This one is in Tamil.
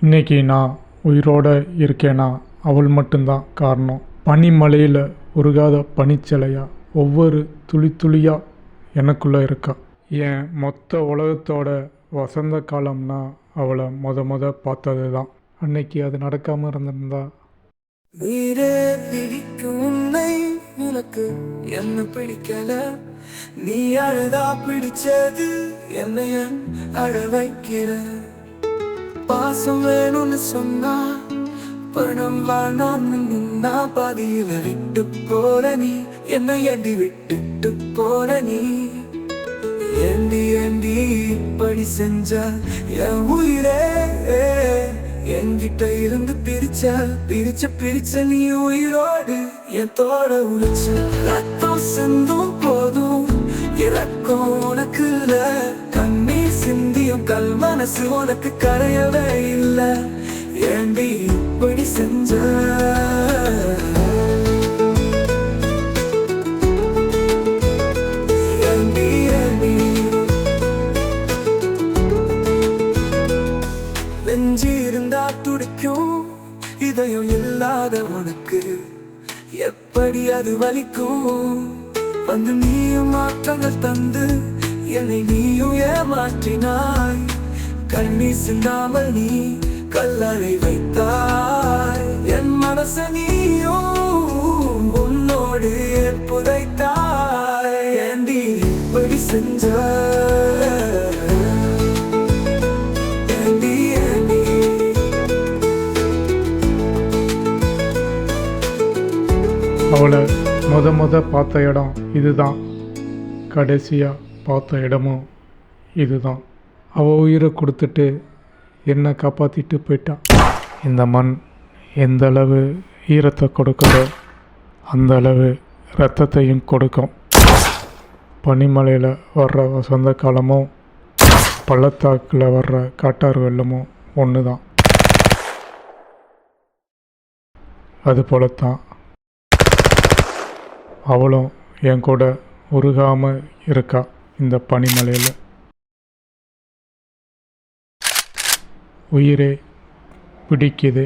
இன்னைக்கு நான் உயிரோடு இருக்கேன்னா அவள் மட்டும்தான் காரணம். பனிமலையில் உருகாத பனிச்சிலையா ஒவ்வொரு துளி துளியாக எனக்குள்ளே இருக்கா. என் மொத்த உலகத்தோட வசந்த காலம்னா அவளை முத பார்த்தது தான். அன்னைக்கு அது நடக்காமல் இருந்திருந்தா உயிரே பிடிக்கும் உன்னை உனக்கு என்ன பிடிக்கல. நீ அழுதா பிடிச்சது என்னை அழ வைக்கிற. பாசம் வேணும்னு சொன்னா பணம் வேணான்னு நின்னா பாதியில விட்டு போற நீ என்னை ஏண்டி விட்டுட்டு போற நீ. ஏண்டி ஏண்டி இப்படி செஞ்ச என் உயிரே. என்கிட்ட இருந்து பிரிச்ச நீ உயிரோடு என் தோட உழைச்ச. ரத்தம் சிந்தும் போதும் இறக்கம் உனக்கு இல்ல. கண்ணீர் சிந்தியும் கல் மனசு உனக்கு கரையவே இல்ல. ஏண்டி இப்படி செஞ்ச. நெஞ்சு இருந்தா துடிக்கும் இதயம் இல்லாத உனக்கு எப்படி அது வலிக்கும். வந்து நீயும் மாற்றங்கள் தந்து என்னை நீயும் ஏமாற்றினாய். கண்ணீர் சிந்தாமல் நீ கல்லறை வைத்தாய். என் மனச நீயும் உன்னோடு புதைத்தாய். ஏண்டி இப்படி செஞ்ச. அவளை முத பார்த்த இடம் இதுதான். கடைசியாக பார்த்த இடமும் இதுதான். அவள் உயிரை கொடுத்துட்டு என்னை காப்பாற்றிட்டு போயிட்டான். இந்த மண் எந்த அளவு ஈரத்தை கொடுக்குதோ அந்த அளவு இரத்தத்தையும் கொடுக்கும். பனிமலையில் வர்ற வசந்த காலமும் பள்ளத்தாக்கில் வர்ற காட்டாறு வெள்ளமும் ஒன்று தான். அதுபோலத்தான் அவளும் என் கூட உருகாமல் இருக்கா இந்த பனிமலையில். உயிரே பிடிக்குது.